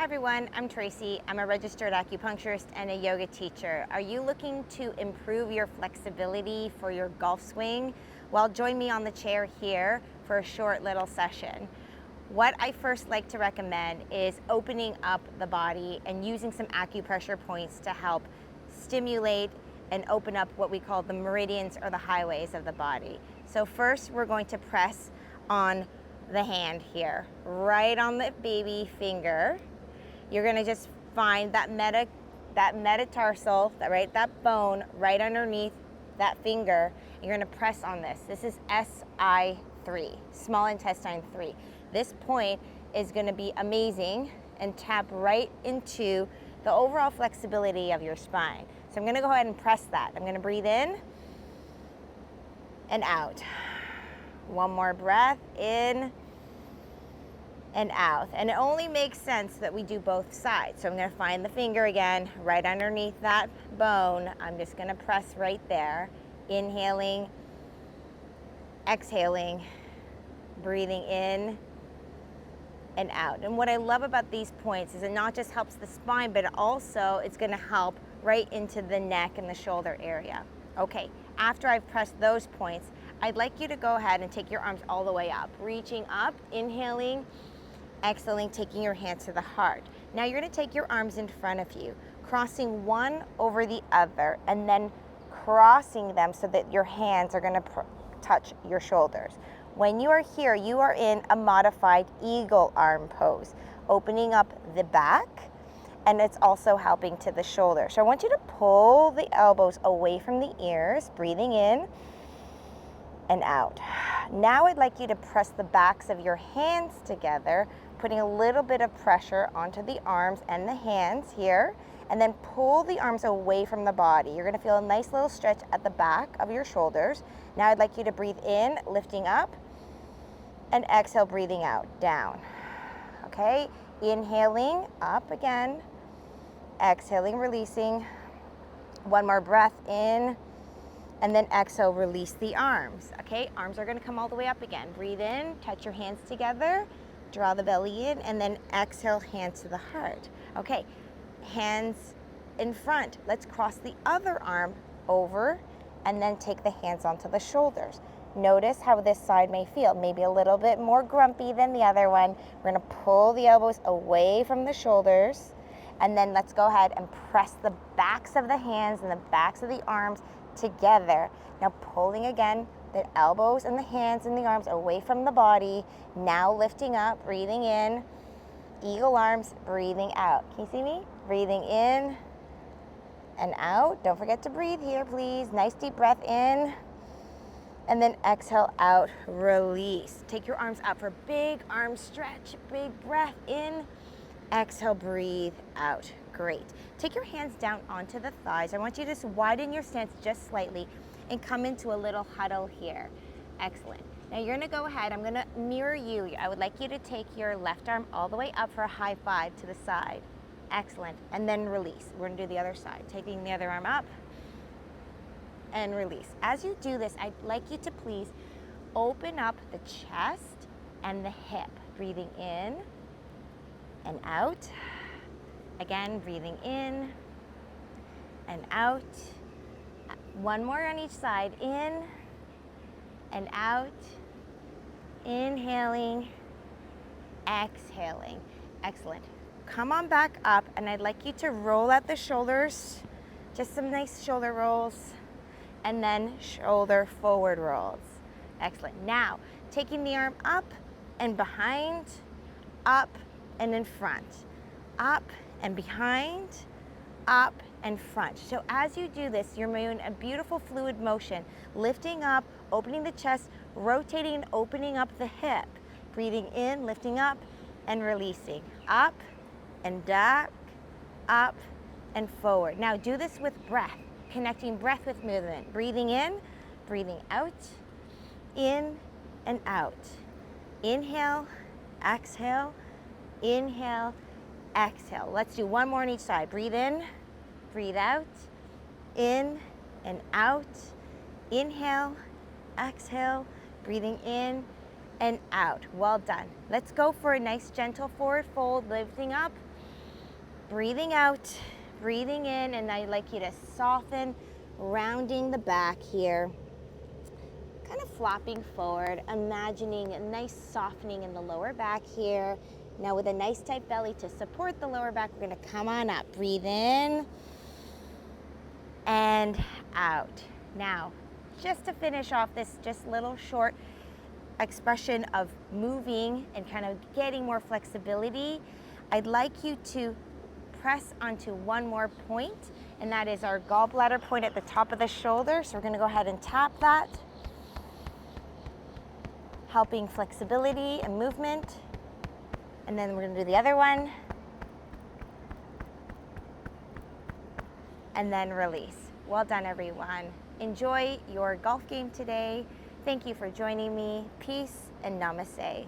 Hi everyone, I'm Tracie. I'm a registered acupuncturist and a yoga teacher. Are you looking to improve your flexibility for your golf swing? Well, join me on the chair here for a short little session. What I first like to recommend is opening up the body and using some acupressure points to help stimulate and open up what we call the meridians or the highways of the body. So first we're going to press on the hand here, right on the baby finger. You're gonna just find that metatarsal, that bone right underneath that finger. You're gonna press on this. This is SI3, small intestine 3. This point is gonna be amazing and tap right into the overall flexibility of your spine. So I'm gonna go ahead and press that. I'm gonna breathe in and out. One more breath, in and out. And it only makes sense that we do both sides. So I'm gonna find the finger again, right underneath that bone. I'm just gonna press right there. Inhaling, exhaling, breathing in and out. And what I love about these points is it not just helps the spine, but also it's gonna help right into the neck and the shoulder area. Okay, after I've pressed those points, I'd like you to go ahead and take your arms all the way up, reaching up, inhaling, exhaling, taking your hands to the heart. Now you're gonna take your arms in front of you, crossing one over the other, and then crossing them so that your hands are gonna touch your shoulders. When you are here, you are in a modified eagle arm pose, opening up the back, and it's also helping to the shoulder. So I want you to pull the elbows away from the ears, breathing in and out. Now I'd like you to press the backs of your hands together, putting a little bit of pressure onto the arms and the hands here, and then pull the arms away from the body. You're gonna feel a nice little stretch at the back of your shoulders. Now I'd like you to breathe in, lifting up, and exhale, breathing out, down. Okay, inhaling, up again, exhaling, releasing. One more breath in, and then exhale, release the arms. Okay, arms are gonna come all the way up again. Breathe in, touch your hands together, draw the belly in, and then exhale, hands to the heart. Okay, hands in front. Let's cross the other arm over and then take the hands onto the shoulders. Notice how this side may feel, maybe a little bit more grumpy than the other one. We're gonna pull the elbows away from the shoulders, and then let's go ahead and press the backs of the hands and the backs of the arms together. Now pulling again the elbows and the hands and the arms away from the body. Now lifting up, breathing in, eagle arms, breathing out. Can you see me? Breathing in and out. Don't forget to breathe here, please. Nice deep breath in, and then exhale out, release. Take your arms up for a big arm stretch, big breath in, exhale, breathe out. Great. Take your hands down onto the thighs. I want you to just widen your stance just slightly and come into a little huddle here. Excellent. Now you're gonna go ahead, I'm gonna mirror you. I would like you to take your left arm all the way up for a high five to the side. Excellent. And then release. We're gonna do the other side. Taking the other arm up and release. As you do this, I'd like you to please open up the chest and the hip. Breathing in and out. Again, breathing in and out. One more on each side, in and out. Inhaling, exhaling. Excellent. Come on back up, and I'd like you to roll out the shoulders, just some nice shoulder rolls, and then shoulder forward rolls. Excellent. Now, taking the arm up and behind, up and in front, up and behind, up and front. So as you do this, you're moving a beautiful fluid motion, lifting up, opening the chest, rotating and opening up the hip, breathing in, lifting up and releasing, up and back, up and forward. Now do this with breath, connecting breath with movement. Breathing in, breathing out, in and out. Inhale, exhale, inhale, exhale. Let's do one more on each side. Breathe in, breathe out, in and out. Inhale, exhale, breathing in and out. Well done. Let's go for a nice gentle forward fold, lifting up breathing out, breathing in, and I'd like you to soften, rounding the back here, kind of flopping forward, imagining a nice softening in the lower back here. Now with a nice tight belly to support the lower back, we're gonna come on up. Breathe in and out. Now, just to finish off this just little short expression of moving and kind of getting more flexibility, I'd like you to press onto one more point, and that is our gallbladder point at the top of the shoulder. So we're gonna go ahead and tap that, helping flexibility and movement. And then we're gonna do the other one. And then release. Well done, everyone. Enjoy your golf game today. Thank you for joining me. Peace and namaste.